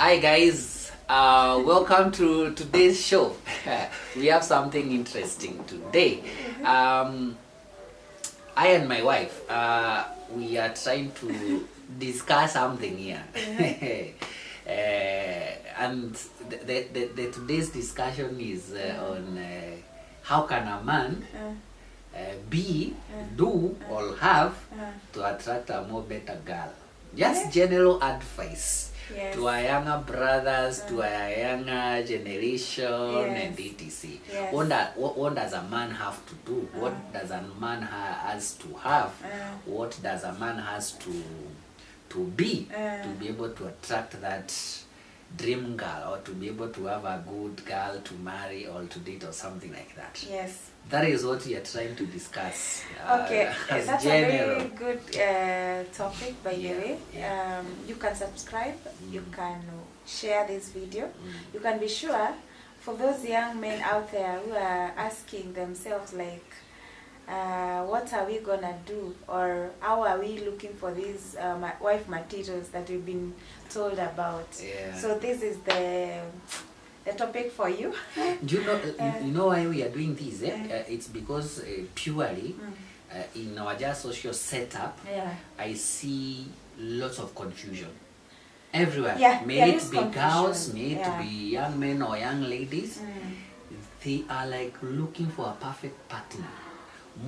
Hi guys, welcome to today's show. We have something interesting today. I and my wife, we are trying to discuss something here. And the today's discussion is on how can a man do or have to attract a more better girl. Just general advice. Yes. To our younger brothers, to our younger generation, Yes. and etc. Yes. What does a man have to do? What does a man has to have? What does a man has to be able to attract that dream girl, or to be able to have a good girl to marry or to date or something like that? Yes. That is what we are trying to discuss. Okay, as that's general. a very good topic, by the way. You can subscribe, you can share this video. You can be sure, for those young men out there who are asking themselves like, what are we gonna do, or how are we looking for these wife materials that we've been told about? So this is the topic for you. Do you know why we are doing this? It's because purely in our just social setup, I see lots of confusion everywhere. May it be girls, may it be young men or young ladies. They are like looking for a perfect partner.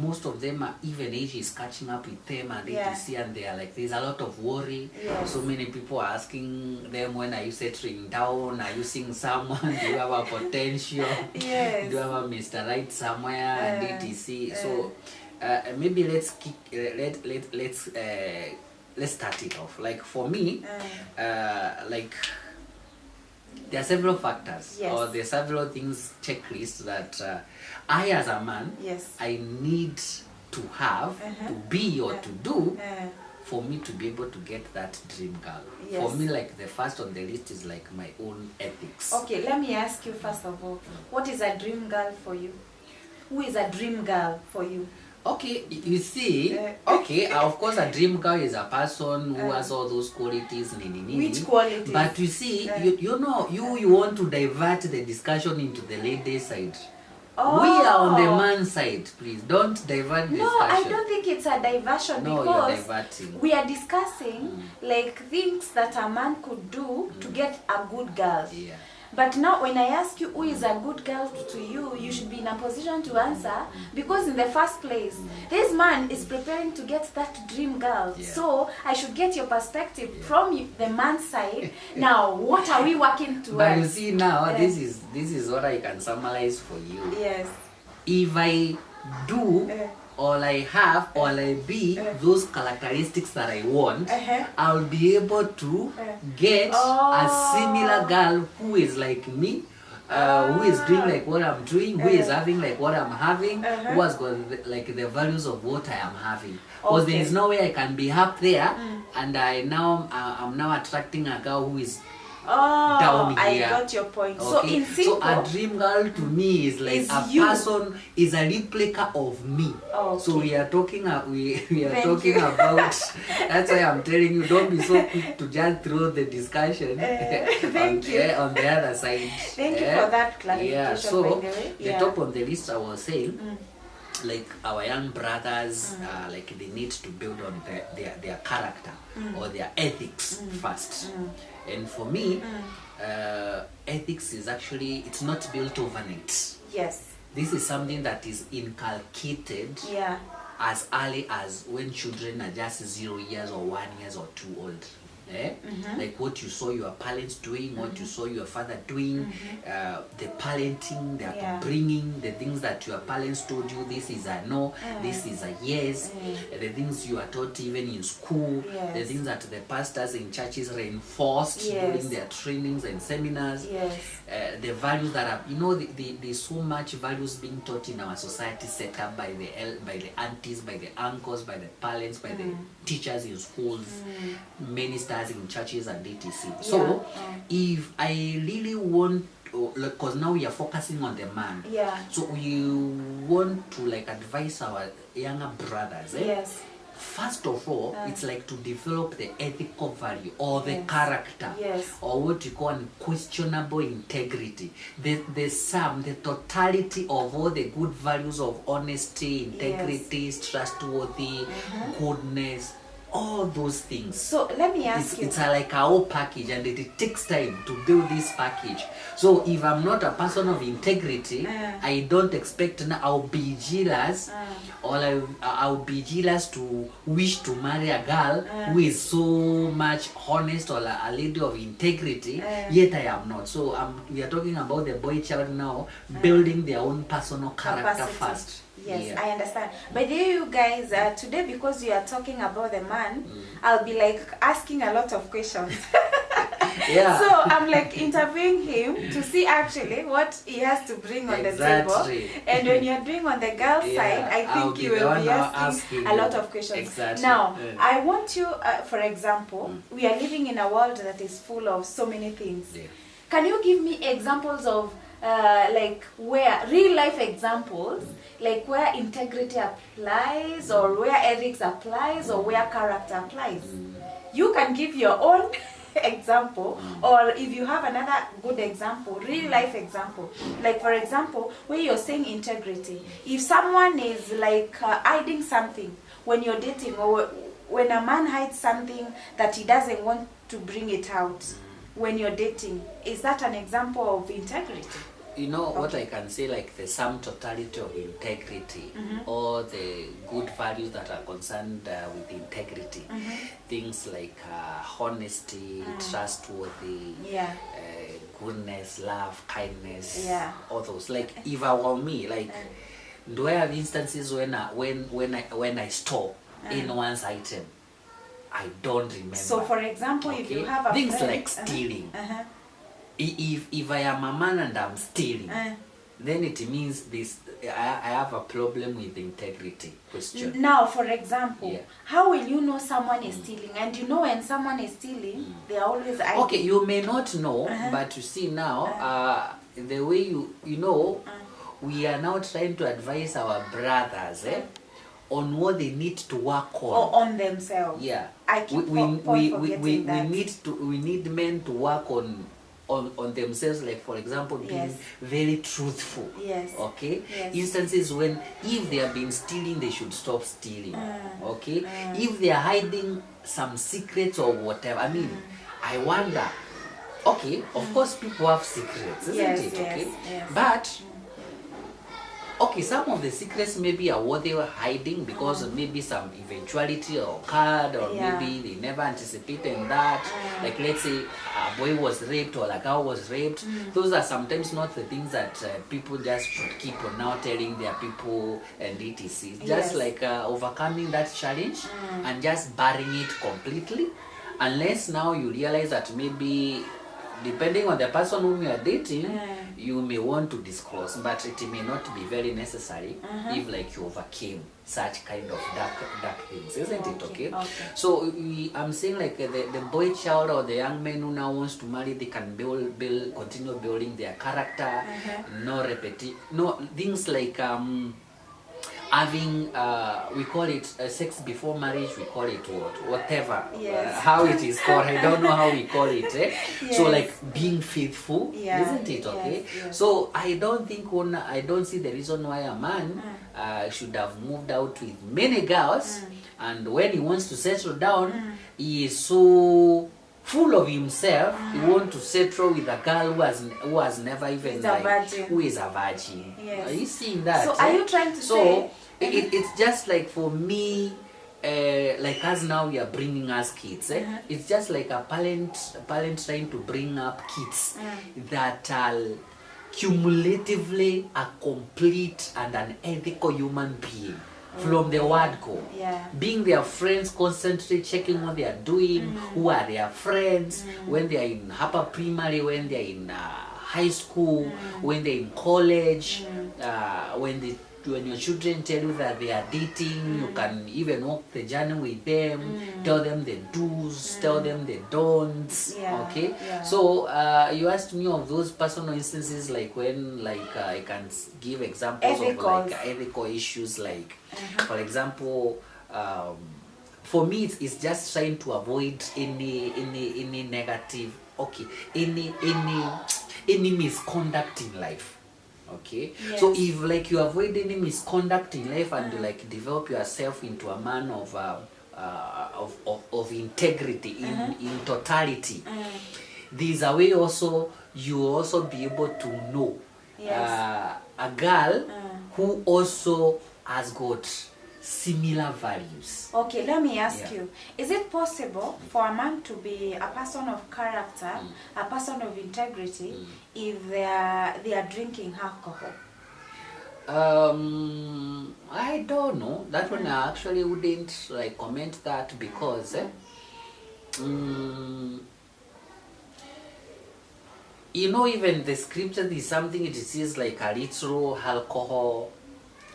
Most of them are, even age is catching up with them, and etc. And they are like, there's a lot of worry. So many people are asking them, when are you settling down? Are you seeing someone? Do you have a potential? Do you have a Mr. Right somewhere? And etc. So maybe let's start it off. Like for me, like there are several factors, or there are several things, checklists that I as a man, I need to have, to be or to do for me to be able to get that dream girl. For me, like the first on the list is like my own ethics. Okay, let me ask you first of all, what is a dream girl for you? Who is a dream girl for you? Okay, you see, okay, of course a dream girl is a person who has all those qualities. Which qualities? But you see, you know, you want to divert the discussion into the lady side. We are on the man side, please. Don't divert the discussion. No, I don't think it's a diversion, because you're diverting. We are discussing like things that a man could do to get a good girl. But now when I ask you who is a good girl to you, you should be in a position to answer, because in the first place, this man is preparing to get that dream girl. So I should get your perspective from the man's side. Now, what are we working towards? But you see now, this is what I can summarize for you. If I do, or I have, or I be those characteristics that I want, I'll be able to get a similar girl who is like me, who is doing like what I'm doing, who is having like what I'm having, who has got like the values of what I am having. Because there is no way I can be up there and I'm now attracting a girl who is down here. I got your point. Okay. So a dream girl to me is like person is a replica of me. So we are talking we are talking about that's why I'm telling you, don't be so quick to just throw the discussion on the other side. Thank you for that clarification. So by the way. The top on the list I was saying, like our young brothers, like they need to build on their character or their ethics first. And for me, ethics is actually, it's not built overnight. This is something that is inculcated as early as when children are just 0 years or 1 year or 2 old. Like what you saw your parents doing, what you saw your father doing, the parenting, the upbringing, the things that your parents told you, this is a no, this is a yes, the things you are taught even in school, the things that the pastors in churches reinforced during their trainings and seminars, the values that are, you know, there's so much values being taught in our society, set up by the aunties, by the uncles, by the parents, by the teachers in schools, ministers in churches and etc. So if I really want, because now we are focusing on the man, so we want to like advise our younger brothers first of all, it's like to develop the ethical value or the character, Yes. or what you call unquestionable integrity. The sum, the totality of all the good values of honesty, integrity, trustworthy, goodness, all those things. So let me ask you. It's like a whole package, and it takes time to build this package. So if I'm not a person of integrity, I don't expect now I'll be jealous, or I'll be jealous to wish to marry a girl who is so much honest, or a lady of integrity, yet I am not. So we are talking about the boy child now building their own personal character first. Yes, I understand. But you guys, today, because you are talking about the man, I'll be like asking a lot of questions. Yeah. So I'm like interviewing him to see actually what he has to bring on the table. And when you're doing on the girl side, I think you will be asking a lot of questions. Exactly. Now, I want you, for example, we are living in a world that is full of so many things. Yeah. Can you give me examples of like where real life examples, like where integrity applies, or where ethics applies, or where character applies? You can give your own example, or if you have another good example, real life example, like for example where you're saying integrity. If someone is like hiding something when you're dating, or when a man hides something that he doesn't want to bring it out when you're dating, is that an example of integrity? You know what I can say, like the sum totality of integrity, or the good values that are concerned with integrity, things like honesty, trustworthy, goodness, love, kindness, all those. Like if I were me, like do I have instances when I stop in one's item? I don't remember. So for example, if you have a things friend, like stealing. If I am a man and I'm stealing, then it means this. I have a problem with integrity question. Now, for example, how will you know someone is stealing? And you know when someone is stealing, they are always hiding. Okay, you may not know, but you see now, the way you know, we are now trying to advise our brothers on what they need to work on. Or on themselves. Yeah. I keep forgetting that. We need men to work on themselves, like for example being very truthful. Okay. Instances when if they have been stealing, they should stop stealing. Okay. If they are hiding some secrets or whatever, I mean, I wonder. Okay, of course people have secrets, isn't it? Okay. But okay, some of the secrets maybe are what they were hiding because maybe some eventuality occurred, or maybe they never anticipated that. Like let's say a boy was raped or a girl was raped. Those are sometimes not the things that people just should keep on now telling their people and etc. Just like overcoming that challenge and just burying it completely, unless now you realize that maybe depending on the person whom you are dating, you may want to disclose, but it may not be very necessary if like you overcame such kind of dark things, isn't it? Okay. So I'm saying like the boy child or the young man who now wants to marry, they can continue building their character, no things like having we call it sex before marriage, we call it whatever how it is called, I don't know how we call it so like being faithful, isn't it? Okay. So I don't see the reason why a man should have moved out with many girls, and when he wants to settle down, he is so full of himself, he wants to settle with a girl who has never even who is a virgin. Are you seeing that? So are you trying to say it's just like for me, like us now we are bringing us kids. It's just like a parent trying to bring up kids that are cumulatively a complete and an ethical human being. From the word go, being their friends, constantly checking what they are doing, who are their friends, when they are in upper primary, when they are in high school, when they're in college, when your children tell you that they are dating, you can even walk the journey with them, tell them the do's, tell them the don'ts. Okay. So you asked me of those personal instances, like when I can give examples of like ethical issues, like for example for me, it's just trying to avoid any negative, okay, any misconduct in life. Okay, yes. So if like you avoid any misconduct in life and you like develop yourself into a man of integrity in totality, there's a way also you also be able to know yes. a girl who also has got similar values. Okay, let me ask you, is it possible for a man to be a person of character, a person of integrity, if they are drinking alcohol? I don't know. That one I actually wouldn't like comment that because you know, even the scripture is something it says like a little alcohol,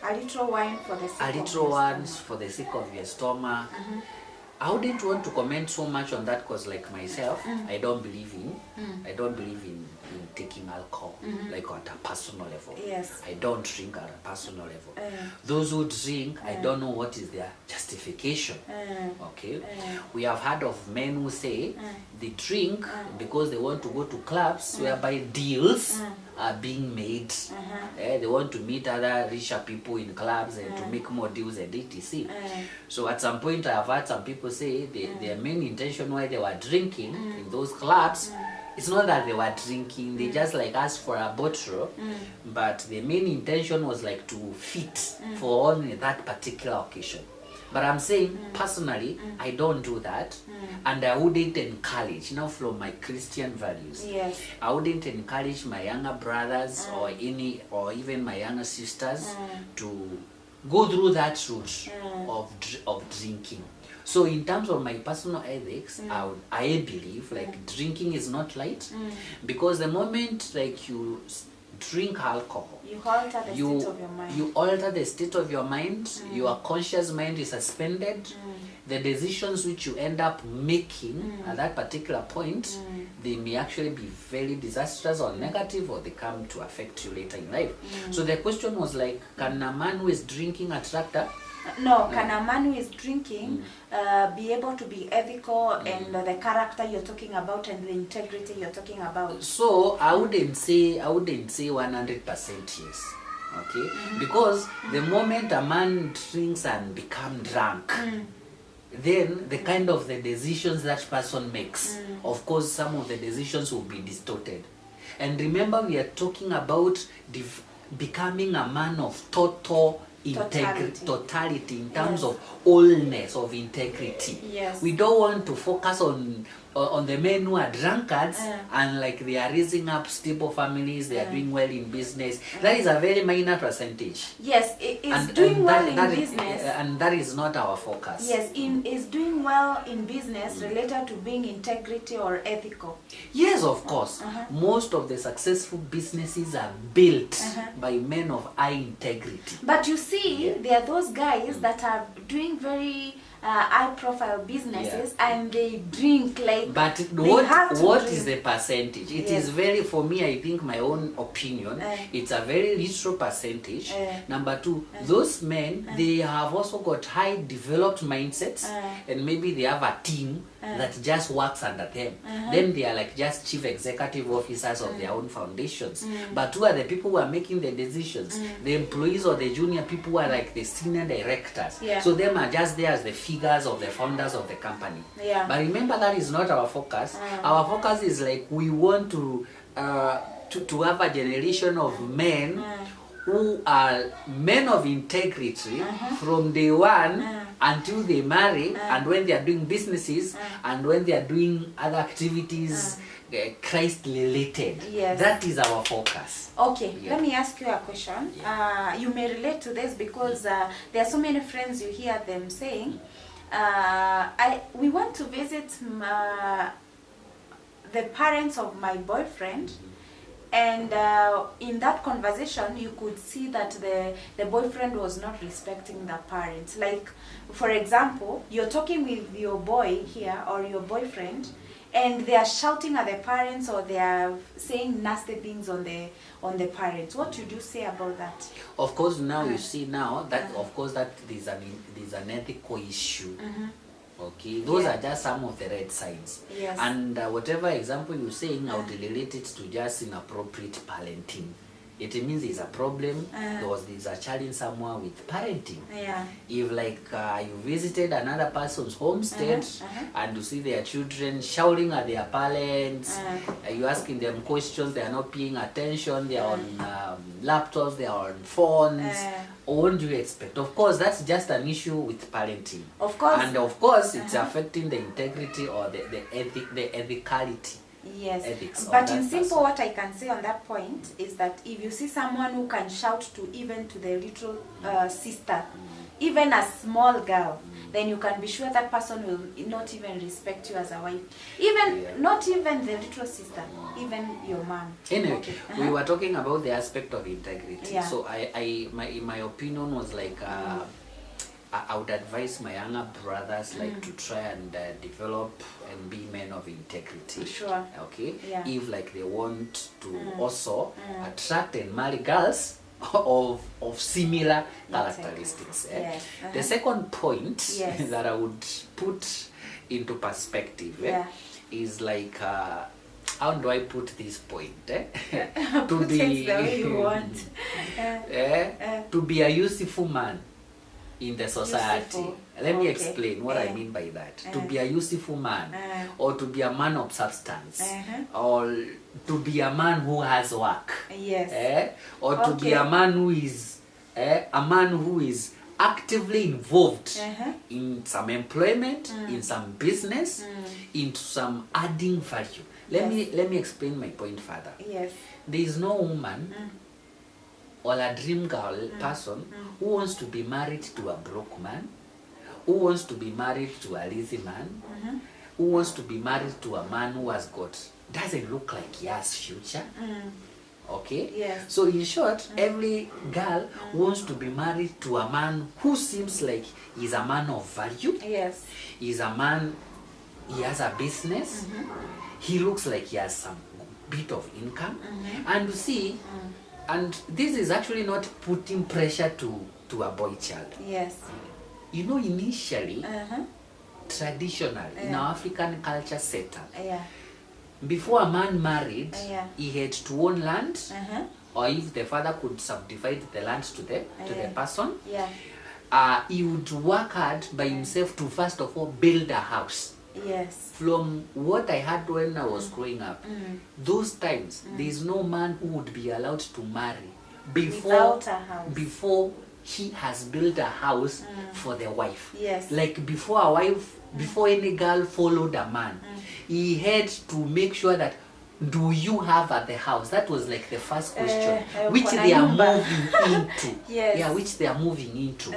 a little wine for the sake a little ones for the sake of your stomach. I wouldn't want to comment so much on that because, like myself, I don't believe in taking alcohol like at a personal level. Yes. I don't drink at a personal level. Those who drink, I don't know what is their justification. Okay, we have heard of men who say they drink because they want to go to clubs whereby deals are being made. They want to meet other richer people in clubs and to make more deals and etc. So at some point I have heard some people say their main intention why they were drinking in those clubs, it's not that they were drinking, they just like asked for a bottle, but the main intention was like to fit for only that particular occasion. But I'm saying personally, I don't do that, and I wouldn't encourage, from my Christian values. Yes. I wouldn't encourage my younger brothers or even my younger sisters to go through that route of drinking. So in terms of my personal ethics, I believe like drinking is not right, because the moment like you drink alcohol, you alter the state of your mind. You alter the state of your mind. Your conscious mind is suspended. The decisions which you end up making at that particular point, they may actually be very disastrous or negative, or they come to affect you later in life. So the question was like, can a man who is drinking attract her? No, can a man who is drinking be able to be ethical and the character you're talking about and the integrity you're talking about? So I wouldn't say 100% yes. Okay? Because the moment a man drinks and become drunk, then the kind of the decisions that person makes, of course some of the decisions will be distorted. And remember, we are talking about becoming a man of total integrity, totality in terms of wholeness, of integrity. Yes. We don't want to focus on the men who are drunkards and like they are raising up stable families, they are doing well in business. That is a very minor percentage. Yes, it is doing well in business. And that is not our focus. Yes, is doing well in business related to being integrity or ethical? Yes, of course. Most of the successful businesses are built by men of high integrity. But you see, there are those guys that are doing very high profile businesses and they drink like. But what is the percentage? It is very, for me, I think my own opinion, it's a very little percentage. Number two, those men, they have also got high developed mindsets, and maybe they have a team that just works under them. Then they are like just chief executive officers of their own foundations. But who are the people who are making the decisions? The employees or the junior people who are like the senior directors. So them are just there as the figures of the founders of the company. But remember, that is not our focus. Our focus is like we want to have a generation of men who are men of integrity from day one until they marry, and when they are doing businesses and when they are doing other activities Christ related. That is our focus. Okay, let me ask you a question. You may relate to this because there are so many friends you hear them saying, we want to visit the parents of my boyfriend, and in that conversation you could see that the boyfriend was not respecting the parents. Like, for example, you're talking with your boy here or your boyfriend, and they are shouting at the parents or they are saying nasty things on the parents. What would you say about that? Of course, now you see now that of course that there's an ethical issue Okay, those are just some of the red signs. Yes. And whatever example you're saying, I would relate it to just inappropriate parenting. It means there's a problem, there's a challenge somewhere with parenting. Yeah. If like you visited another person's homestead and you see their children shouting at their parents, you're asking them questions, they are not paying attention, they are on laptops, they are on phones, what do you expect? Of course, that's just an issue with parenting. Of course. And of course, it's affecting the integrity or the ethicality. Yes, ethics but in simple, what I can say on that point is that if you see someone who can shout to even to the little sister, even a small girl, then you can be sure that person will not even respect you as a wife. Even not even the little sister, even your mom. Anyway, we were talking about the aspect of integrity. Yeah. So my opinion was like I would advise my younger brothers like to try and develop and be men of integrity. Sure. Okay. Yeah. If like they want to also attract and marry girls of similar characteristics. Yes. The second point Yes. that I would put into perspective is like how do I put this point? To be the way you want. To be a useful man in the society. Useful. Let me explain what I mean by that. To be a useful man, or to be a man of substance, or to be a man who has work, or to be a man who is actively involved in some employment, in some business, into some adding value. Let me explain my point further. Yes. There is no woman or a dream girl person who wants to be married to a broke man, who wants to be married to a lazy man, who wants to be married to a man who doesn't look like he has future. Okay? Yes. So in short, every girl wants to be married to a man who seems like he's a man of value. Yes. He's a man, he has a business. He looks like he has some bit of income. And you see, and this is actually not putting pressure to a boy child. Yes. You know, initially, traditionally, in our African culture setup, before a man married, he had to own land, or if the father could subdivide the land to the person, he would work hard by himself to first of all build a house. Yes. From what I had when I was growing up, those times, there is no man who would be allowed to marry without a house. Before he has built a house for the wife. Yes. Like before a wife, before any girl followed a man, he had to make sure that, do you have at the house? That was like the first question, which they are moving into. Yes. Which they are moving into.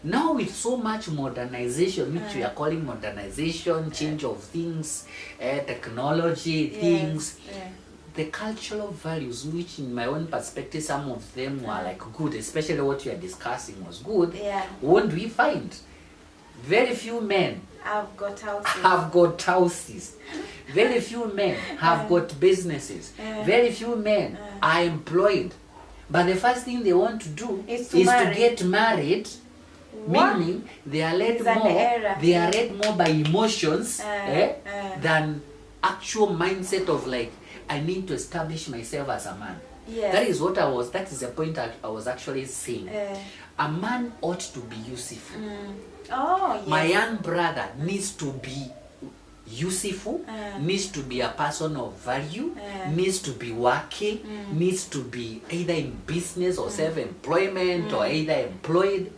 Now with so much modernization, which we are calling modernization, change of things, technology, things, the cultural values, which in my own perspective, some of them were like good, especially what we are discussing was good, what do we find? Very few men have got houses. Very few men have got businesses. Very few men are employed. But the first thing they want to do is to get married. Meaning they are led more by emotions than actual mindset of like, I need to establish myself as a man. Yes. That is the point I was actually saying. A man ought to be useful. Oh, yes. My young brother needs to be useful, needs to be a person of value, needs to be working, needs to be either in business or self-employment or either employed,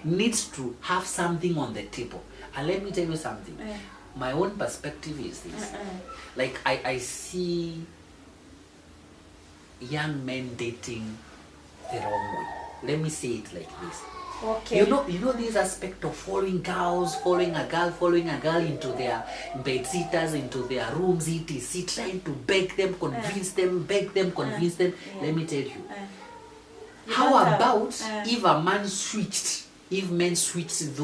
needs to have something on the table. And let me tell you something. My own perspective is this. Like I see young men dating the wrong way. Let me say it like this. Okay. You know this aspect of following a girl into their bed sitters, into their rooms, etc., trying to beg them, convince them. Let me tell you. How about if men switched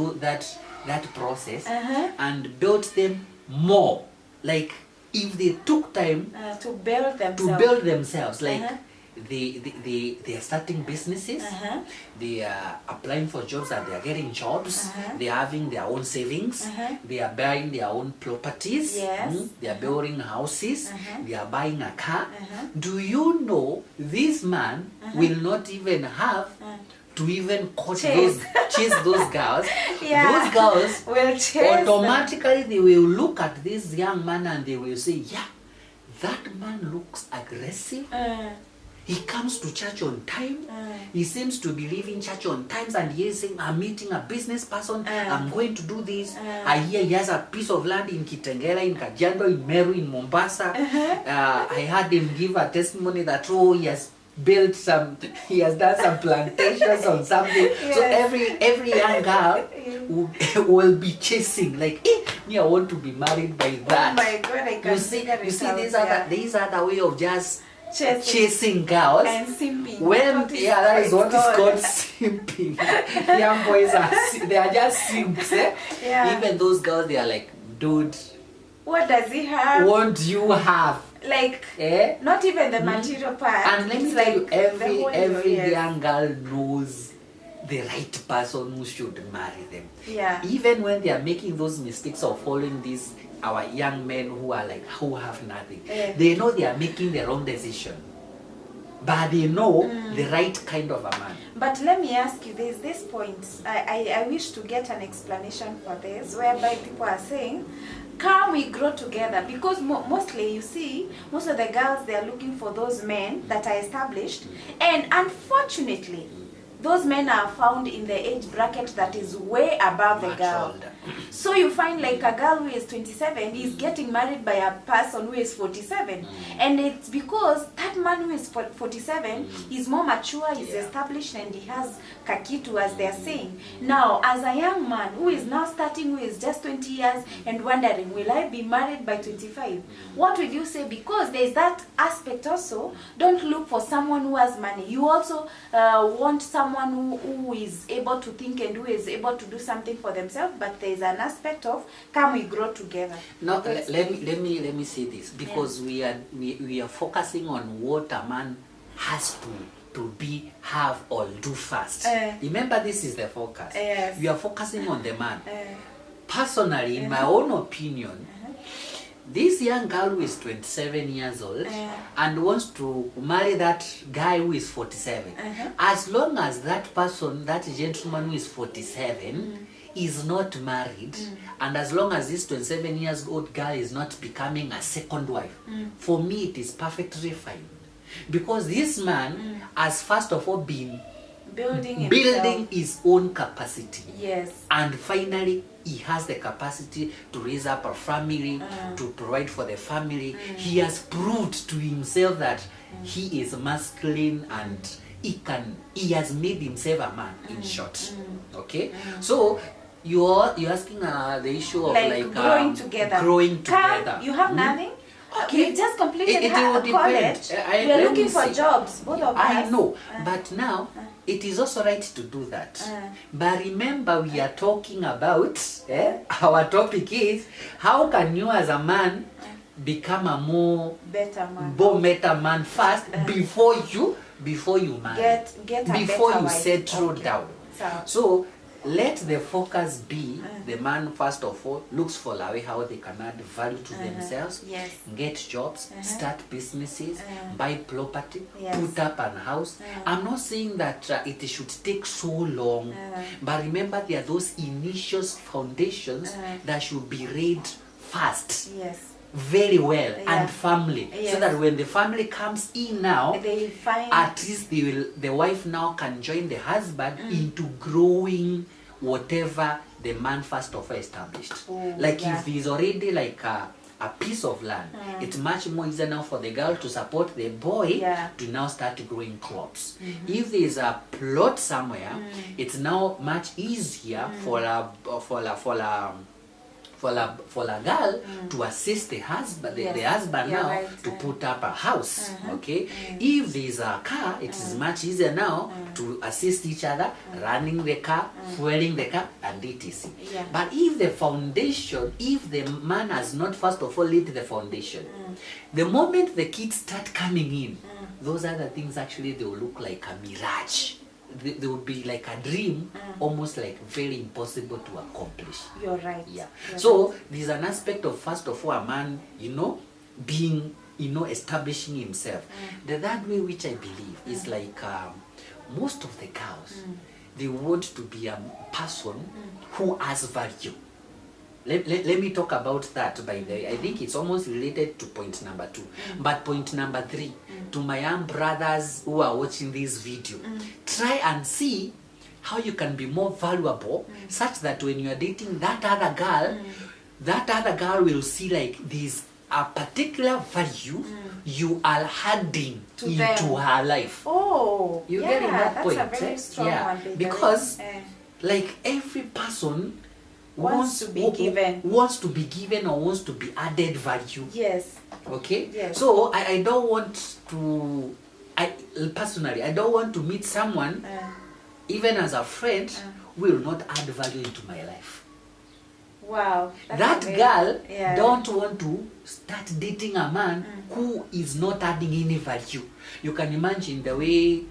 that process and built them more? Like if they took time to build themselves, like they are starting businesses, they are applying for jobs and they are getting jobs, they are having their own savings, they are buying their own properties, they are building houses, they are buying a car. Do you know this man will not even have to even chase those girls? Those girls will chase automatically them. They will look at this young man and they will say, yeah, that man looks aggressive. He comes to church on time. He seems to believe in church on times, and he is saying, I'm meeting a business person. I'm going to do this. I hear he has a piece of land in Kitengela, in Kajiado, in Meru, in Mombasa. I heard him give a testimony that, oh, he has built some, he has done some plantations on something. So every young girl will be chasing, like, me, I want to be married by that. Oh my God, I can you see these are the way of just chasing girls and simping. That is what is called simping. Young boys they are just simps. Even those girls, they are like, dude, what does he have? What do you have? Like, not even the material part. And let me tell you, every young girl knows the right person who should marry them. Even when they are making those mistakes of following these our young men who have nothing, they know they are making the wrong decision, but they know the right kind of a man. But let me ask you, there's this point, I wish to get an explanation for this, whereby people are saying, can we grow together? Because mostly, you see, most of the girls, they are looking for those men that are established, and unfortunately, those men are found in the age bracket that is way above the girl. So you find like a girl who is 27 is getting married by a person who is 47. And it's because that man who is 47 is more mature, is established, and he has kakitu, as they are saying. Now, as a young man who is now starting, who is just 20 years and wondering, will I be married by 25? What will you say? Because there is that aspect also. Don't look for someone who has money. You also want someone who is able to think and who is able to do something for themselves, but there is an aspect of, can we grow together? Now let me say this, because we are focusing on what a man has to be, have, or do first. Remember, this is the focus. We are focusing on the man. Personally, in my own opinion, this young girl who is 27 years old and wants to marry that guy who is 47, as long as that person, that gentleman who is 47, is not married, and as long as this 27 years old girl is not becoming a second wife, for me it is perfectly fine. Because this man has first of all been building his own capacity. And finally, he has the capacity to raise up a family, to provide for the family. He has proved to himself that he is masculine, and he has made himself a man, in short. Okay? So you're asking the issue of like growing together. You have nothing? Okay, just completed college. We are looking for jobs, both of us. I know, but now it is also right to do that. But remember, we are talking about, our topic is, how can you as a man become a better man first, before you marry, before you settle down. So let the focus be, the man first of all looks for a way how they can add value to themselves, get jobs, start businesses, buy property, put up an house. I'm not saying that it should take so long, but remember, there are those initial foundations that should be laid first. Very well, and family, so that when the family comes in now, they find at least the wife now can join the husband into growing whatever the man first of all established. If he's already like a piece of land, it's much more easier now for the girl to support the boy to now start growing crops. If there's a plot somewhere, it's now much easier for for a girl to assist the husband, the husband now to put up a house. Okay, if there's a car, it is much easier now to assist each other, running the car, fueling the car, and etc. But if the foundation, if the man has not first of all laid the foundation, the moment the kids start coming in, those other things actually they will look like a mirage. They would be like a dream, almost like very impossible to accomplish. You're right. Yeah. You're so right. there's an aspect of first of all a man, being, establishing himself. The third way which I believe is like most of the girls, they want to be a person who has value. Let me talk about that, by the way. I think it's almost related to point number 2. But point number 3, to my young brothers who are watching this video, try and see how you can be more valuable, such that when you are dating that other girl will see like this a particular value you are adding into her life. Oh, you getting that point? That's a very strong one, because like every person wants to be given or wants to be added value. Yes. Okay? Yes. So I don't want to, personally, I don't want to meet someone, even as a friend, will not add value into my life. Wow. That girl don't want to start dating a man who is not adding any value. You can imagine the way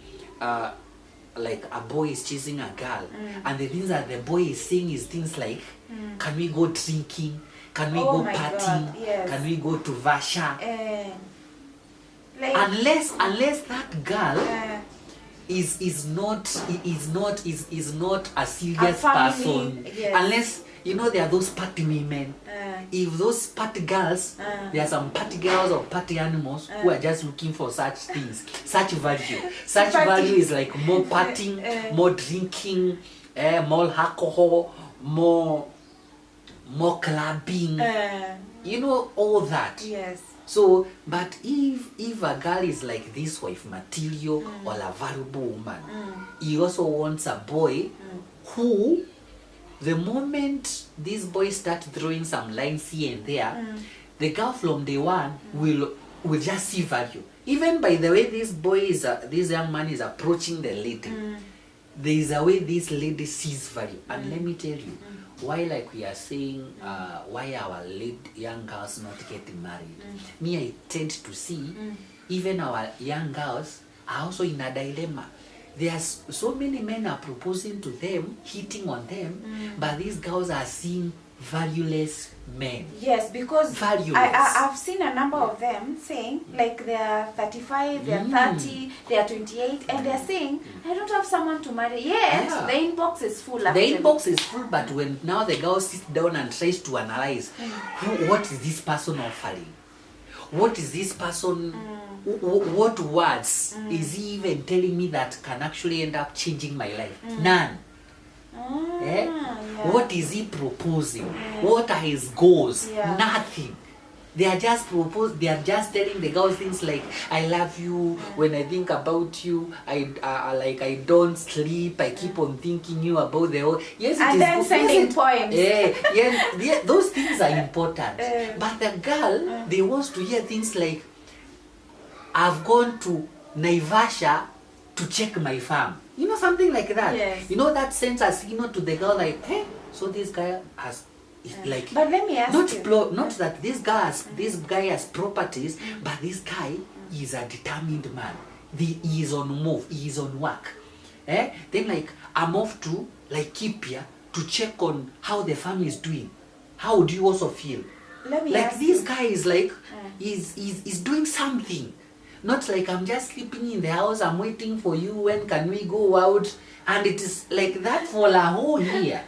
like a boy is chasing a girl, and the things that the boy is saying is things like, can we go drinking? Can we go partying? Yes. Can we go to Vasha? Like, unless that girl is not a serious person. Yes. Unless there are those party women. If those party girls, there are some party girls or party animals who are just looking for such things, such value. Such value is like more partying, more drinking, more alcohol, more clubbing. All that. Yes. So, but if a girl is like this wife material or a valuable woman, he also wants a boy who, the moment these boys start throwing some lines here and there, the girl from day one will just see value. Even by the way this young man is approaching the lady, there is a way this lady sees value. And let me tell you, why, like we are saying, why our young girls not getting married, me I tend to see even our young girls are also in a dilemma. There's so many men are proposing to them, hitting on them, but these girls are seeing valueless men. Yes, because I've seen a number of them saying, like, they're 35, they're 30, they're 28, and they're saying, I don't have someone to marry yet. The inbox is full. The inbox is full, but when now the girl sits down and tries to analyze, what is this person offering? What is this person, what words is he even telling me that can actually end up changing my life? None. What is he proposing? What are his goals? Nothing. They are just telling the girls things like, I love you, when I think about you, I don't sleep, I keep on thinking you about the whole. Yes, and then sending poems. Yeah, those things are important. But the girl, they want to hear things like, I've gone to Naivasha to check my farm. Something like that. Yes. That sends a signal to the girl like, hey, so this guy has, like, but let me ask not that this guy has properties, but this guy is a determined man. He is on move, he is on work. Then like, I'm off to like Kipia to check on how the family is doing. How do you also feel? Let me like ask this you. guy is like, is doing something. Not like I'm just sleeping in the house, I'm waiting for you, when can we go out? And it is like that for a whole year.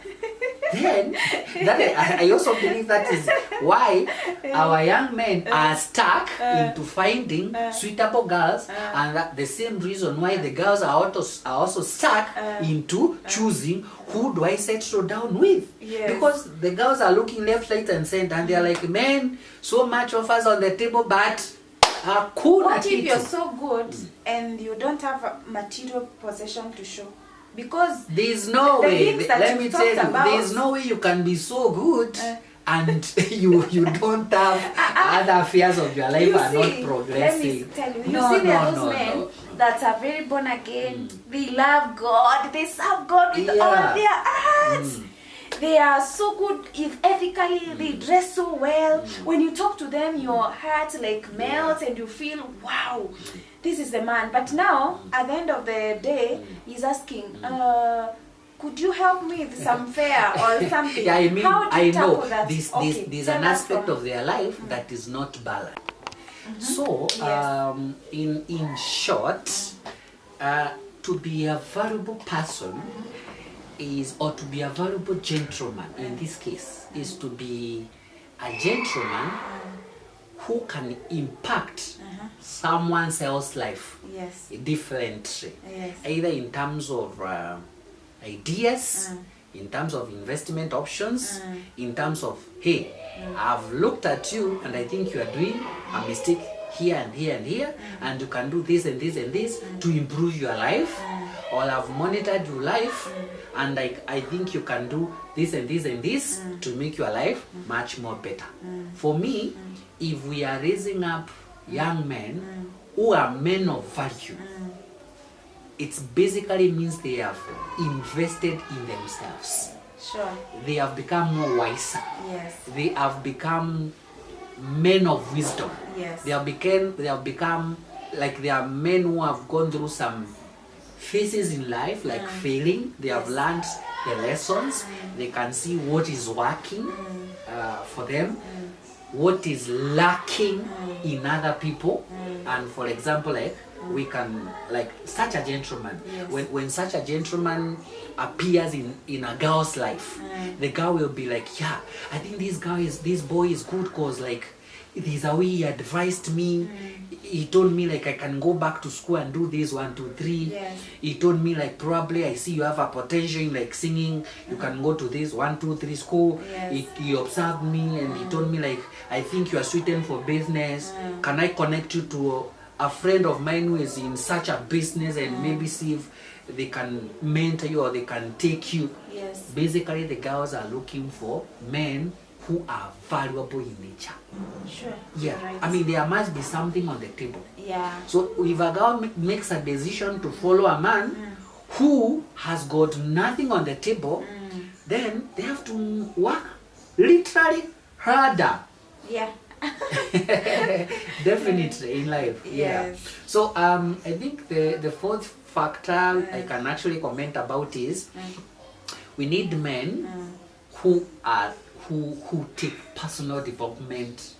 Then, I also believe that is why our young men are stuck into finding suitable girls, and that the same reason why the girls are also stuck into choosing who do I settle down with. Yes. Because the girls are looking left, right and center, and they're like, man, so much offers on the table, but what if you're so good and you don't have a material possession to show? Because there's no way, let me tell you, about, there's no way you can be so good and you don't have other affairs of your life are not progressing. Let me tell you, there are those men that are very born again. They love God. They serve God with all their hearts. They are so good ethically. They dress so well. When you talk to them, your heart like melts and you feel, wow, this is the man. But now, at the end of the day, he's asking, could you help me with some fare or something? Yeah, I mean, how do you tackle that? There's an aspect of their life that is not balanced. So, in short, to be a valuable person is, or to be a valuable gentleman in this case, is to be a gentleman who can impact someone else's life differently, either in terms of ideas, in terms of investment options, in terms of, hey, I've looked at you and I think you are doing a mistake here and here and here, and you can do this and this and this to improve your life, or I've monitored your life and I think you can do this and this and this to make your life much more better. For me, if we are raising up young men who are men of value, it basically means they have invested in themselves. Sure. They have become more wiser. Yes. They have become men of wisdom. Yes. They have become like they are men who have gone through some phases in life, like failing. They have learned the lessons. They can see what is working for them, what is lacking in other people. And for example, like we can, like such a gentleman, when such a gentleman appears in a girl's life, the girl will be like, yeah, I think this boy is good because like this is how he advised me. He told me like I can go back to school and do this 1, 2, 3. Yes. He told me like probably I see you have a potential in like singing. You can go to this 1, 2, 3 school. Yes. He observed me and he told me like I think you are suited for business. Can I connect you to a friend of mine who is in such a business and maybe see if they can mentor you or they can take you. Yes. Basically, the girls are looking for men who are valuable in nature. Sure. Yeah. Right. I mean, there must be something on the table. Yeah. So if a girl makes a decision to follow a man who has got nothing on the table, then they have to work literally harder. Yeah. Definitely in life. Yeah. Yes. So I think the fourth factor I can actually comment about is we need men who take personal development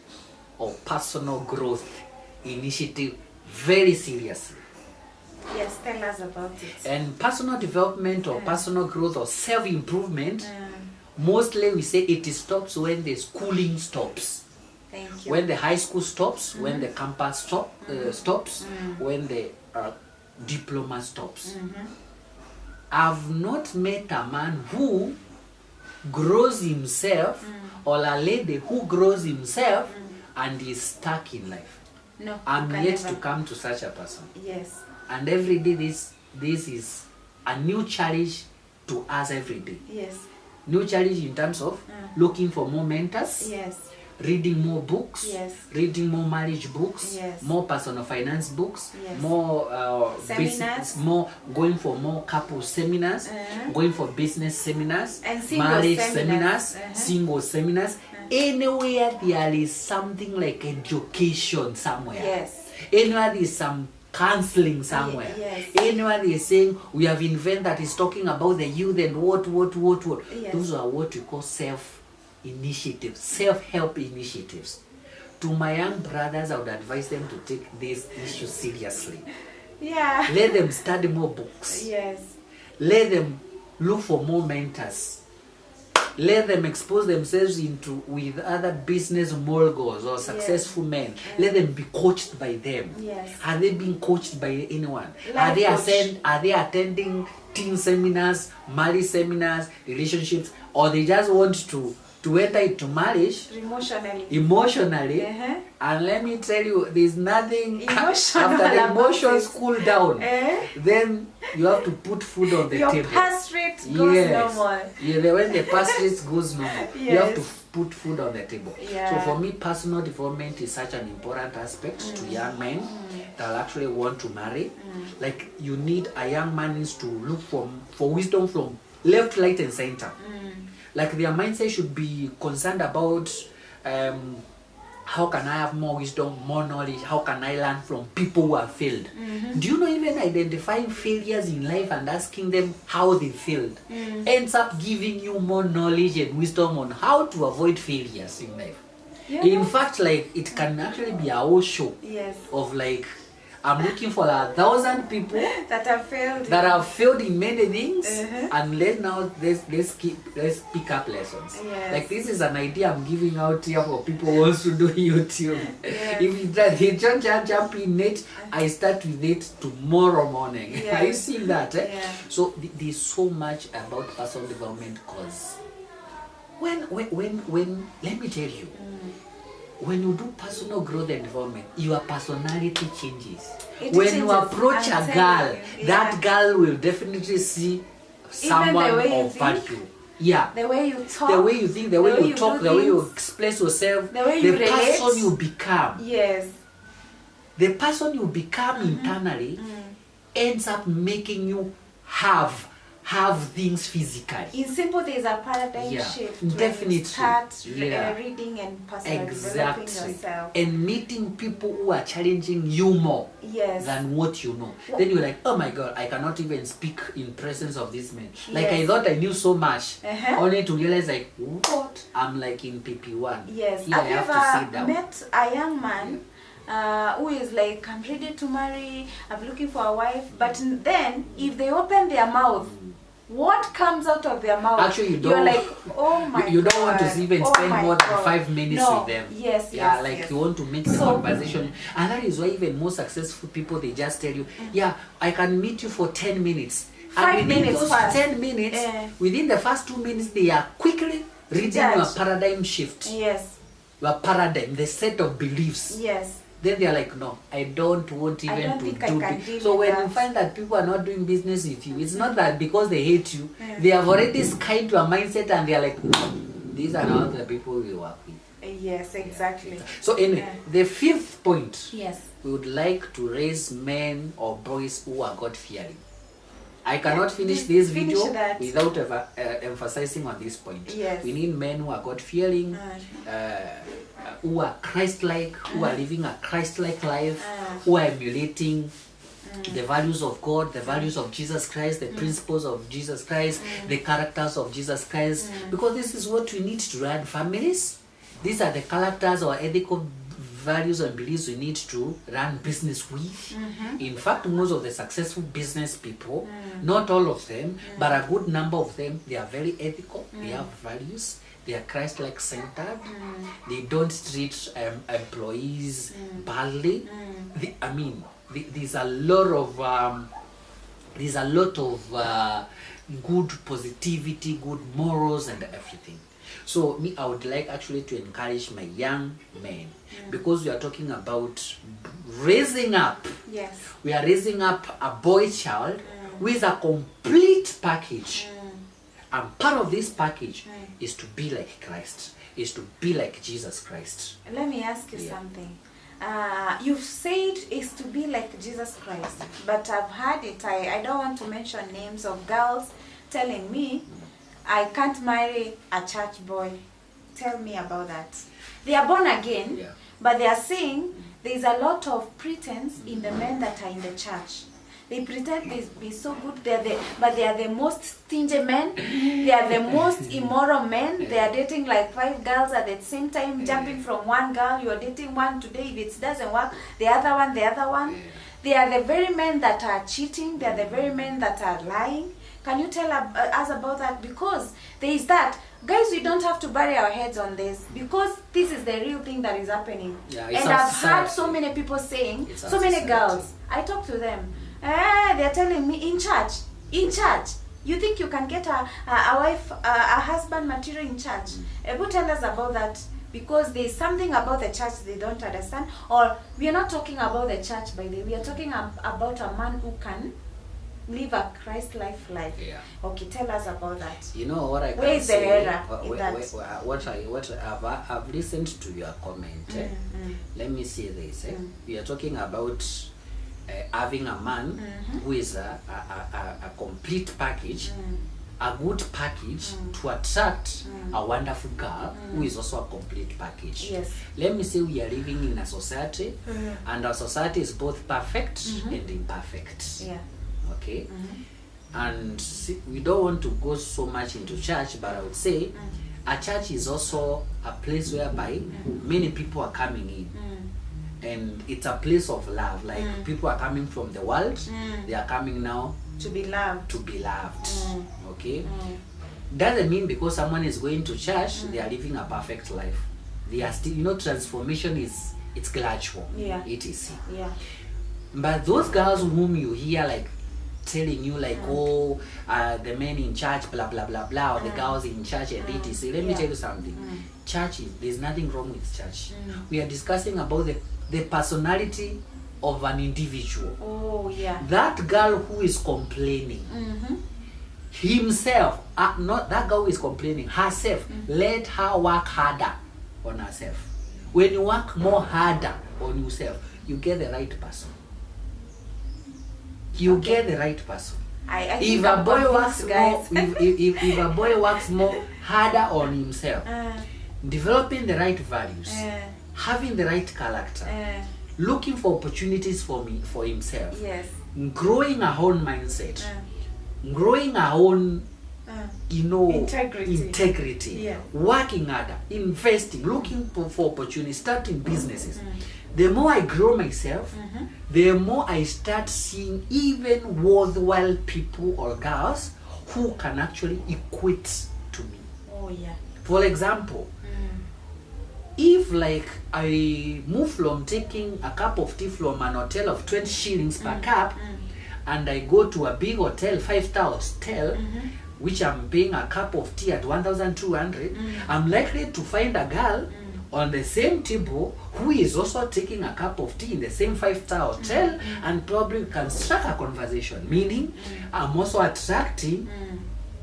or personal growth initiative very seriously. Yes, tell us about it. And personal development or personal growth or self-improvement, mostly we say it stops when the schooling stops. Thank you. When the high school stops, when the campus stops, when the diploma stops. I've not met a man who grows himself or a lady who grows himself and is stuck in life. No, I'm yet to come to such a person. Yes. And every day this is a new challenge to us every day. Yes. New challenge in terms of looking for more mentors. Yes. Reading more books, Yes. reading more marriage books, Yes. more personal finance books, Yes. more Seminars. business, more going for more couple seminars, going for business seminars, And single marriage seminars. seminars, single seminars. Anywhere there is something like education somewhere. Yes. Anywhere there is some counseling somewhere. Yes. Anywhere they are saying we have invented that is talking about the youth and what. Yes. Those are what we call self-initiatives, self-help initiatives. To my young brothers, I would advise them to take this issue seriously. Yeah. Let them study more books. Yes. Let them look for more mentors. Let them expose themselves with other business moguls or successful men. Let them be coached by them. Yes. Are they being coached by anyone? Life coach. Are they attending teen seminars, marriage seminars, relationships, or they just want to to enter into marriage emotionally. And let me tell you, there's nothing after the emotions cool down. Then you have to put food on the table. Your pass rate goes normal. Yeah, when the pass rate goes normal, you have to put food on the table. So for me, personal development is such an important aspect to young men that actually want to marry. Like, you need a young man needs to look for wisdom from left, right, and center. Like, their mindset should be concerned about how can I have more wisdom, more knowledge? How can I learn from people who have failed? Do you know, even identifying failures in life and asking them how they failed ends up giving you more knowledge and wisdom on how to avoid failures in life. In fact, like, it can actually be a whole show of, like, I'm looking for 1,000 people that have failed in many things, and let's pick up lessons. Like, this is an idea I'm giving out here for people who wants to do YouTube. If you don't jump in it, I start with it tomorrow morning. Are you seeing that? So there's so much about personal development, because when let me tell you, when you do personal growth and development, your personality changes. When you approach a girl, that girl will definitely see someone of value. The way you talk, the way you think, the way you talk, the way you express yourself, the way you relate, person you become. The person you become internally ends up making you have things physically. In simple, there's a paradigm shift. Definitely. Start reading and personally developing yourself. And meeting people who are challenging you more than what you know. Then you're like, oh my God, I cannot even speak in presence of this man. Like, I thought I knew so much, only to realize, like, what? I'm like in PP1. Have you ever met a young man who is like, I'm ready to marry, I'm looking for a wife, but then if they open their mouth, what comes out of their mouth? Actually, you're like, oh my God. You don't want to even spend more than 5 minutes with them. You want to make the conversation. And that is why even more successful people, they just tell you, I can meet you for 10 minutes. 5 minutes those first. 10 minutes, within the first 2 minutes, they are quickly reading your paradigm shift. Your paradigm, the set of beliefs. Then they are like, no, I don't want even to do it. So when you find that people are not doing business with you, it's not that because they hate you. They have already skied your mindset and they are like, no, these are not the people we work with. Exactly. So anyway, the 5th point, we would like to raise men or boys who are God-fearing. I cannot finish this video without emphasizing on this point. We need men who are God-fearing, who are Christ-like, who are living a Christ-like life, who are emulating the values of God, the values of Jesus Christ, the principles of Jesus Christ, the characters of Jesus Christ. Because this is what we need to run families. These are the characters or ethical values and beliefs we need to run business with. In fact, most of the successful business people, not all of them, but a good number of them, they are very ethical, they have values, they are Christ-like centered, they don't treat employees badly. There's a lot of good positivity, good morals and everything. So I would like actually to encourage my young men, because we are talking about raising up. We are raising up a boy child with a complete package. And part of this package is to be like Christ, is to be like Jesus Christ. Let me ask you something. You've said is to be like Jesus Christ, but I've heard it. I don't want to mention names of girls telling me, I can't marry a church boy. Tell me about that. They are born again, but they are saying there's a lot of pretense in the men that are in the church. They pretend they be so good, but they are the most stingy men. They are the most immoral men. They are dating like 5 girls at the same time, jumping from one girl. You are dating one today. If it doesn't work, the other one. They are the very men that are cheating. They are the very men that are lying. Can you tell us about that? Because there is that. Guys, we don't have to bury our heads on this, because this is the real thing that is happening. And I've heard so many people saying, so many girls, I talk to them, they're telling me in church, You think you can get a wife, a husband material in church? Ebu tell us about that, because there's something about the church they don't understand. Or we are not talking about the church, by the way. We are talking about a man who can live a Christ-life life. Yeah. Okay, tell us about that. You know what I can Where is say? the error in that? I've listened to your comment. Let me say this. We are talking about having a man who is a complete package, a good package to attract a wonderful girl who is also a complete package. Yes. Let me say we are living in a society, and our society is both perfect and imperfect. Yeah. Okay? And see, we don't want to go so much into church, but I would say a church is also a place whereby many people are coming in. And it's a place of love. Like people are coming from the world, they are coming now to be loved. Okay? Doesn't mean because someone is going to church, they are living a perfect life. They are still, transformation it's gradual. Yeah. It is. Yeah. But those girls whom you hear like telling you like, the men in church, blah blah blah blah, or the girls in church and etc. Let me tell you something. Church, there's nothing wrong with church. We are discussing about the personality of an individual. Oh yeah. That girl who is complaining, himself, not that girl who is complaining, herself, let her work harder on herself. When you work more harder on yourself, you get the right person. You get the right person. If a boy works more, if a boy works more harder on himself, developing the right values, having the right character, looking for opportunities for himself, yes, growing a own mindset, growing a own integrity, yeah, working harder, investing, looking for opportunities, starting businesses. The more I grow myself, the more I start seeing even worthwhile people or girls who can actually equate to me. Oh yeah. For example, if like I move from taking a cup of tea from an hotel of 20 shillings per cup, and I go to a big hotel, 5-star hotel, which I'm paying a cup of tea at 1,200, I'm likely to find a girl on the same table who is also taking a cup of tea in the same 5-star hotel, and probably can strike a conversation, meaning I'm also attracting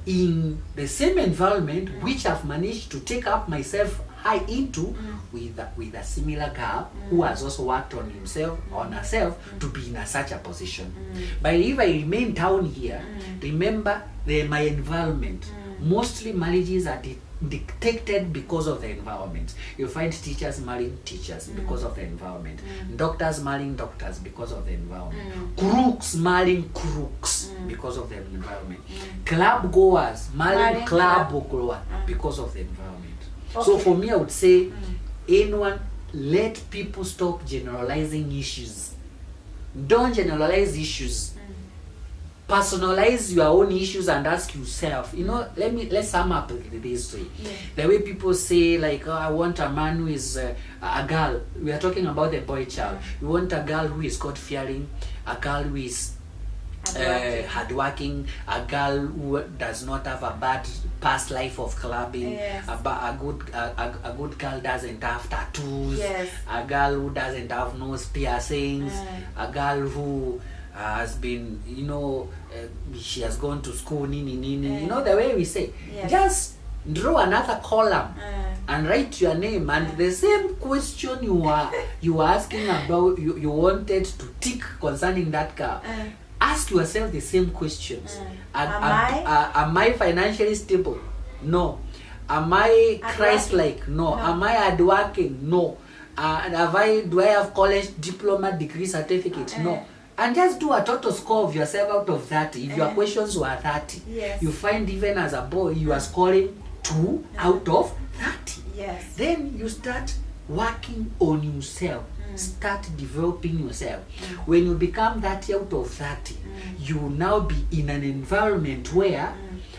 in the same environment which I've managed to take up myself high into with a similar girl who has also worked on himself, on herself, to be in such a position. But if I remain down here, remember my environment. Mostly marriages are dictated because of the environment. You find teachers marrying teachers because of the environment. Doctors marrying doctors because of the environment. Crooks marrying crooks because of the environment. Club goers marrying club goers because of the environment. Okay. So for me, I would say, anyone, let people stop generalizing issues. Don't generalize issues. Personalize your own issues and ask yourself, let's sum up this way. The way people say like, I want a man who is a girl. We are talking about the boy child. We want a girl who is God-fearing, a girl who is hardworking, a girl who does not have a bad past life of clubbing, a good girl doesn't have tattoos, a girl who doesn't have nose piercings, a girl who has been, she has gone to school, the way we say. Just draw another column and write your name, and the same question you are asking about, you wanted to tick concerning that girl. Ask yourself the same questions. Am I financially stable? No. Am I Christ-like? No. Am I hardworking? No. Do I have college diploma, degree, certificate? No. And just do a total score of yourself out of 30. If your questions were 30, you find even as a boy you are scoring 2 out of 30. Then you start working on yourself. Start developing yourself. When you become 30 out of 30, you will now be in an environment where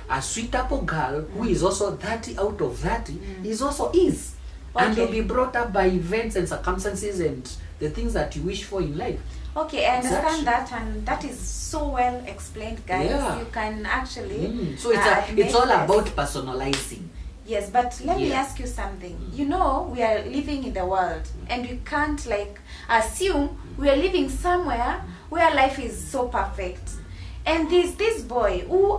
a suitable girl who is also 30 out of 30 is also is. And you'll be brought up by events and circumstances and the things that you wish for in life. Okay, I understand that, and that is so well explained, guys. Yeah. You can actually So it's all about personalizing. Yes, but let me ask you something. You know, we are living in the world, and we can't like assume we are living somewhere where life is so perfect. And there's this boy who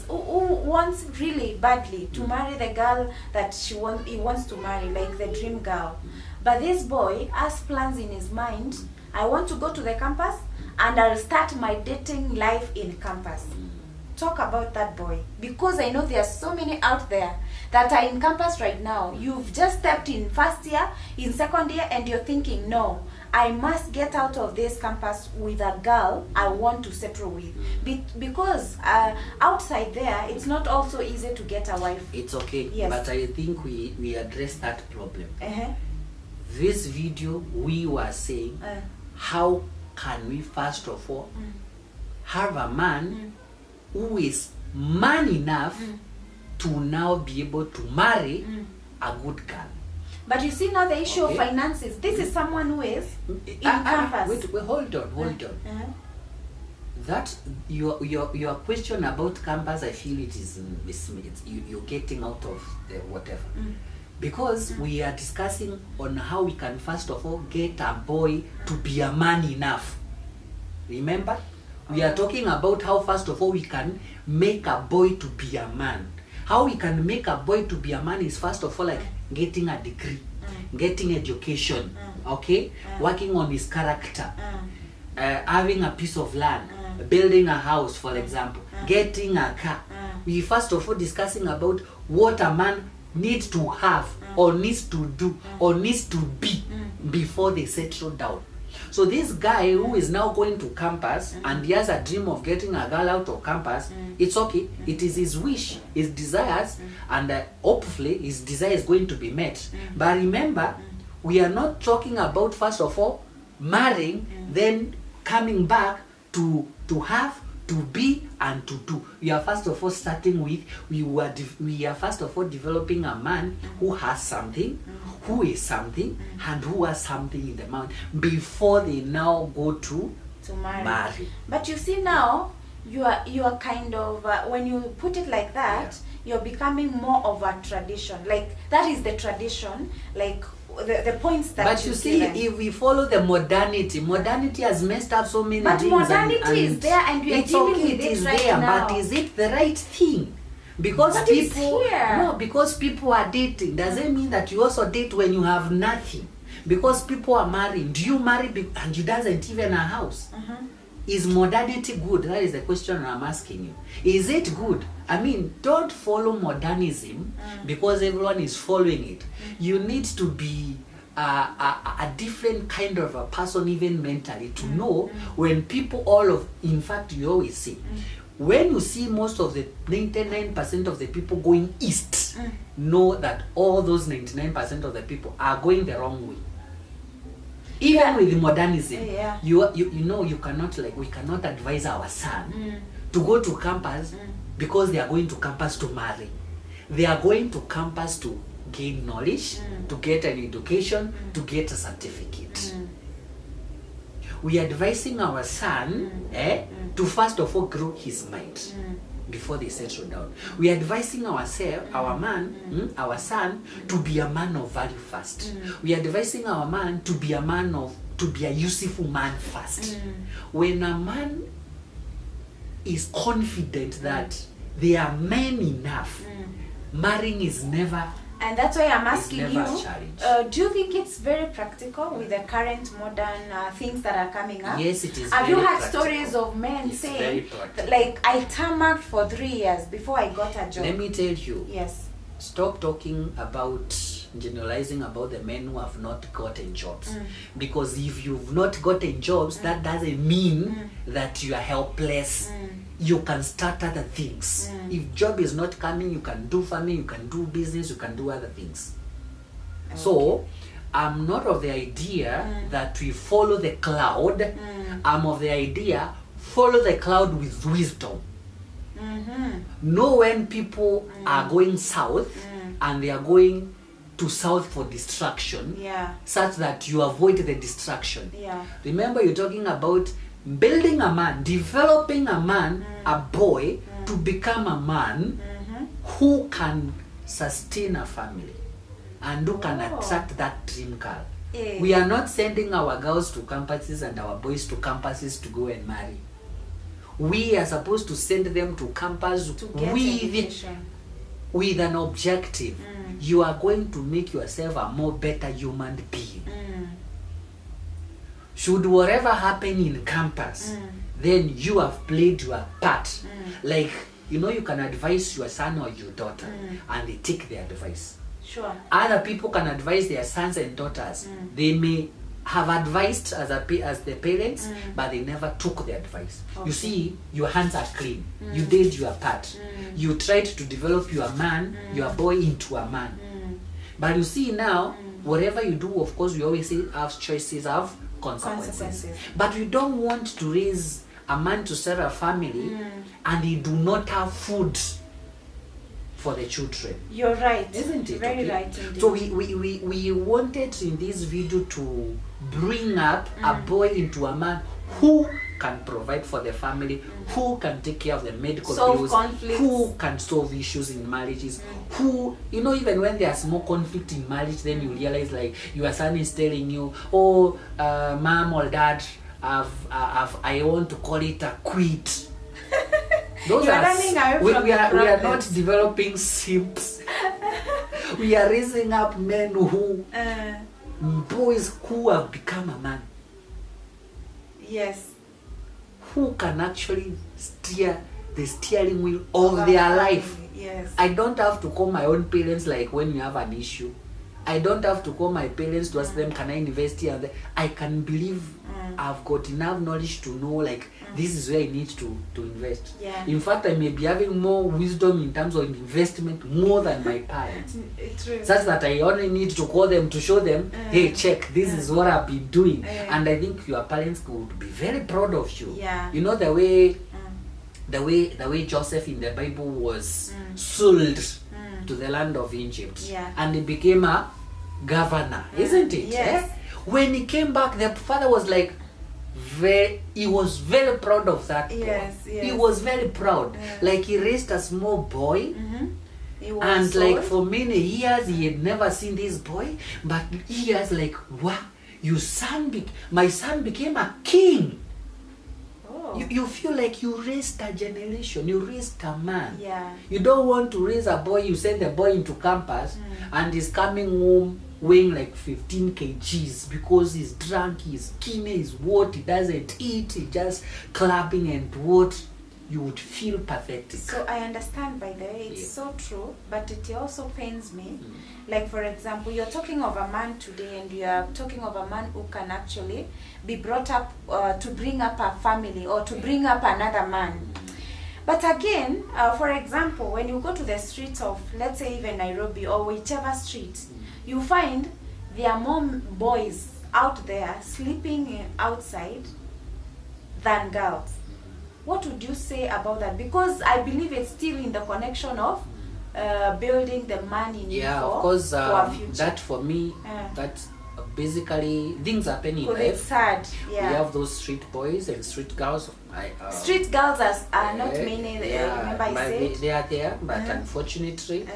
wants really badly to marry the girl that he wants to marry, like the dream girl. But this boy has plans in his mind. I want to go to the campus and I'll start my dating life in campus. Talk about that boy, because I know there are so many out there that are in campus right now. You've just stepped in first year, in second year, and you're thinking, no, I must get out of this campus with a girl I want to settle with. Because outside there, it's not also easy to get a wife. It's okay, yes. But I think we address that problem. Uh-huh. This video, we were saying, how can we first of all have a man who is man enough to now be able to marry a good girl. But you see now the issue of finances. This is someone who is in campus. Wait, hold on. That your question about campus, I feel it is you're getting out of the whatever. Because we are discussing on how we can first of all get a boy to be a man enough. Remember? We are talking about how first of all we can make a boy to be a man. How we can make a boy to be a man is first of all like getting a degree, getting education, okay? Working on his character, having a piece of land, building a house, for example, getting a car. We first of all discussing about what a man needs to have or needs to do or needs to be before they settle down. So this guy who is now going to campus and he has a dream of getting a girl out of campus, it's okay. It is his wish, his desires, and hopefully his desire is going to be met. But remember, we are not talking about first of all marrying, then coming back to have, to be, and to do. We are first of all starting with, we are first of all developing a man who has something, who is something, and who has something in the mind before they now go to marry. But you see now, you are kind of, when you put it like that, you're becoming more of a tradition. Like, that is the tradition, like the points that but you see, if we follow the modernity has messed up so many things. But modernity is there, and we are dealing with it right now. But is it the right thing? Because because people are dating, doesn't mean that you also date when you have nothing. Because people are marrying. Do you marry and you doesn't even a house? Is modernity good? That is the question I'm asking you. Is it good? I mean, don't follow modernism because everyone is following it. You need to be a different kind of a person, even mentally, to know when people in fact, you always see, when you see most of the 99% of the people going east, know that all those 99% of the people are going the wrong way. Even with modernism, you know, you cannot, like, we cannot advise our son to go to campus because they are going to campus to marry. They are going to campus to gain knowledge, to get an education, to get a certificate. We are advising our son to first of all grow his mind before they settle down. We are advising our son to be a man of value first. We are advising our man to be a useful man first. When a man is confident that they are men enough, marrying is never. And that's why I'm asking you, do you think it's very practical with the current modern things that are coming up? Yes, it is. Have you had stories of men saying, like, I tarmacked for 3 years before I got a job? Let me tell you. Yes. Stop talking about generalizing about the men who have not gotten jobs. Because if you've not gotten jobs, that doesn't mean that you are helpless. You can start other things. If job is not coming, you can do farming, you can do business, you can do other things. Okay. So, I'm not of the idea that we follow the cloud. I'm of the idea, follow the cloud with wisdom. Know when people are going south and they are going to south for distraction, Yeah. such that you avoid the distraction. Yeah. Remember, you're talking about building a man, developing a man, a boy, to become a man who can sustain a family and who can attract that dream girl. Yeah. We are not sending our girls to campuses and our boys to campuses to go and marry. We are supposed to send them to campus To get education. with an objective. You are going to make yourself a more better human being. Should whatever happen in campus, then you have played your part. Like, you know, you can advise your son or your daughter, and they take their advice. Sure. Other people can advise their sons and daughters. They may have advised as the parents, but they never took the advice. Okay. You see, your hands are clean. You did your part. You tried to develop your man, your boy, into a man. But you see now, whatever you do, of course, we always say have choices, have consequences. But we don't want to raise a man to start a family and he do not have food for the children. You're right. Isn't it? Very Okay. right indeed. So we wanted in this video to bring up a boy into a man who can provide for the family, who can take care of the medical Solve bills, conflicts. who can solve issues in marriages, who, you know, even when there's more conflict in marriage, then you realize, like, your son is telling you, oh, mom or dad, I want to call it a quit. Those You're are running away from we the are not problems. developing simps. We are raising up men who, boys who have become a man, Yes. who can actually steer the steering wheel of their life. Yes. I don't have to call my own parents, like, when we have an issue. I don't have to call my parents to ask them, can I invest here? I can believe I've got enough knowledge to know, like, this is where I need to invest. Yeah. In fact, I may be having more wisdom in terms of investment more than my parents. True. Such that I only need to call them to show them, hey, check, this is what I've been doing. And I think your parents would be very proud of you. Yeah. You know, the way Joseph in the Bible was sold to the land of Egypt, Yeah. and he became a governor, isn't it? Yes. Eh? When he came back, the father was like, he was very proud of that boy. Yes, yes. He was very proud. Yeah. Like, he raised a small boy, He was and sold. like for many years he had never seen this boy, but he was like, wow, my son became a king. Oh. You feel like you raised a generation, you raised a man. Yeah. You don't want to raise a boy, you send the boy into campus and he's coming home weighing like 15 kgs because he's drunk, he's skinny, he's what, he doesn't eat, he's just clubbing and what. You would feel pathetic. So I understand, by the way, it's so true, but it also pains me. Like, for example, you're talking of a man today, and you are talking of a man who can actually be brought up to bring up a family or to bring up another man. But again, for example, when you go to the streets of, let's say, even Nairobi or whichever street, you find there are more boys out there sleeping outside than girls. What would you say about that? Because I believe it's still in the connection of building the man in you Yeah, for, of course, for a future. that for me, that basically things happen in Because it's life. sad. Yeah. We have those street boys and street girls. Street girls are not many. Remember I but said? they are there, but unfortunately,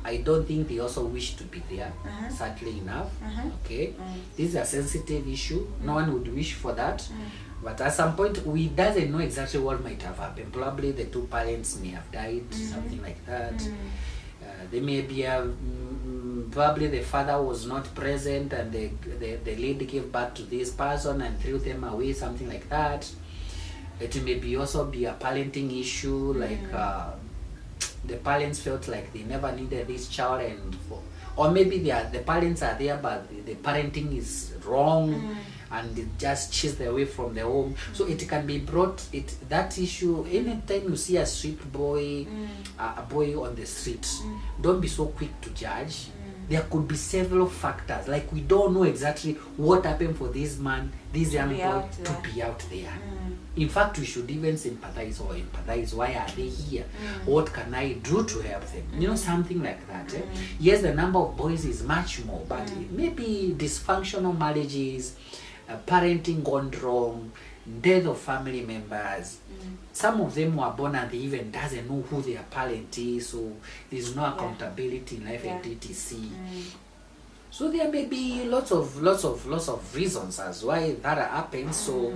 I don't think they also wish to be there. Sadly enough, okay, this is a sensitive issue. No one would wish for that. But at some point, we doesn't know exactly what might have happened. Probably the two parents may have died, something like that. They may be probably the father was not present, and the lady gave birth to this person and threw them away, something like that. It may be also be a parenting issue, like the parents felt like they never needed this child, or maybe the parents are there, but the parenting is wrong. And it just chased away from the home. So it can be brought, that issue, anytime you see a street boy, a boy on the street, don't be so quick to judge. There could be several factors. Like we don't know exactly what happened for this man, this young boy to be out there. In fact, we should even sympathize or empathize. Why are they here? What can I do to help them? You know, something like that. Yes, the number of boys is much more, but maybe dysfunctional marriages, parenting gone wrong, death of family members. Some of them were born and they even doesn't know who their parent is, so there's no accountability in life and etc. So there may be lots of reasons as why that happens. So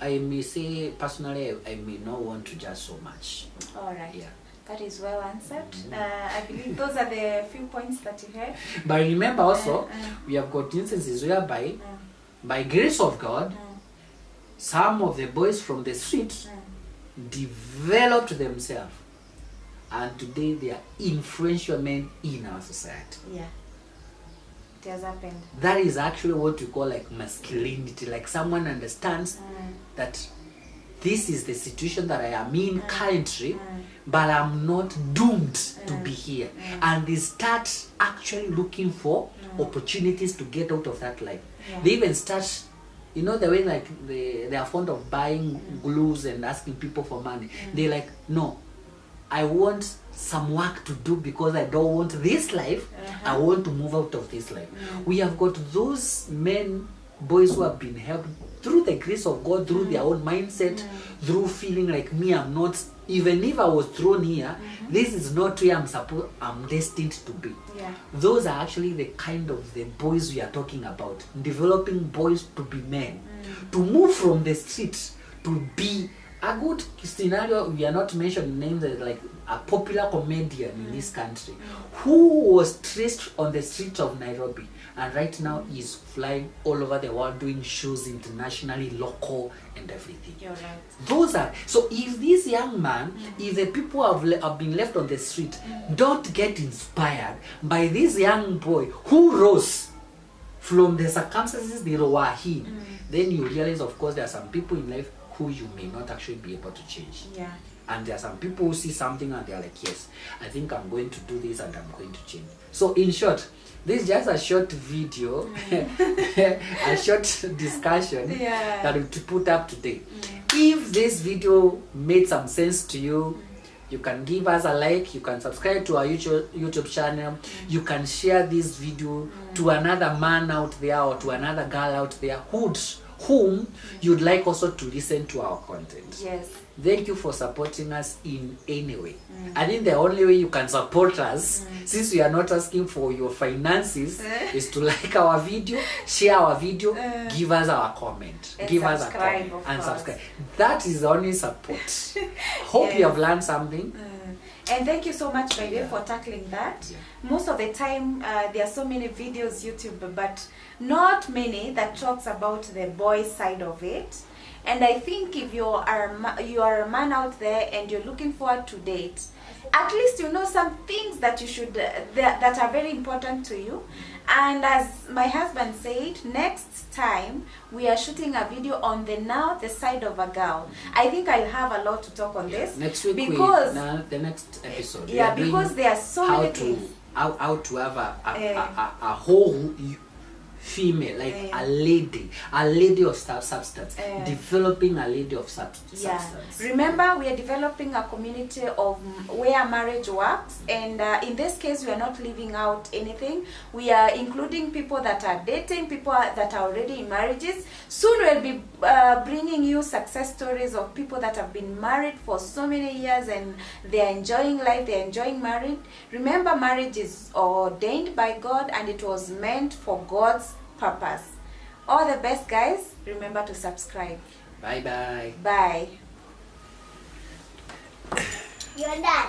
I may say personally, I may not want to judge so much. All right. Yeah. That is well answered. I believe those are the few points that you had. But remember also, we have got instances whereby, by grace of God, some of the boys from the street developed themselves, and today they are influential men in our society. Yeah, it has happened. That is actually what we call like masculinity. Like someone understands that this is the situation that I am in currently, but I'm not doomed to be here. And they start actually looking for opportunities to get out of that life. They even start, you know, the way like they are fond of buying glues and asking people for money. They're like, no, I want some work to do because I don't want this life. I want to move out of this life. We have got those men, boys who have been helped through the grace of God, through their own mindset, through feeling like me, I'm not, even if I was thrown here, this is not where I'm destined to be. Those are actually the kind of the boys we are talking about. Developing boys to be men, to move from the street to be a good scenario. We are not mentioning names, like a popular comedian in this country who was traced on the streets of Nairobi, and right now is flying all over the world doing shows internationally, local and everything. You're right. Those are, so if this young man, if the people have been left on the street, don't get inspired by this young boy who rose from the circumstances they were in, then you realize, of course, there are some people in life who you may not actually be able to change. And there are some people who see something and they're like, yes, I think I'm going to do this and I'm going to change. So in short, this is just a short video, a short discussion that we put up today. If this video made some sense to you, you can give us a like, you can subscribe to our YouTube channel, you can share this video to another man out there or to another girl out there whom you'd like also to listen to our content. Yes. Thank you for supporting us in any way. I think the only way you can support us, since we are not asking for your finances, is to like our video, share our video, give us our comment, give us a comment, and subscribe. That is the only support. Hope you have learned something. And thank you so much, by the way, for tackling that. Most of the time, there are so many videos YouTube, but not many that talks about the boy side of it. And I think if you are a man out there and you're looking forward to date, at least you know some things that you should that are very important to you. And as my husband said, next time we are shooting a video on the side of a girl. I think I'll have a lot to talk on this next week, because the next episode. Because there are so many things. How to have a whole female, like a lady of substance, developing a lady of substance. Remember, we are developing a community of where marriage works, and in this case we are not leaving out anything. We are including people that are dating, people that are already in marriages. Soon we'll be bringing you success stories of people that have been married for so many years and they are enjoying life, they are enjoying marriage. Remember, marriage is ordained by God and it was meant for God's purpose. All the best, guys. Remember to subscribe. Bye bye. Bye. You're done.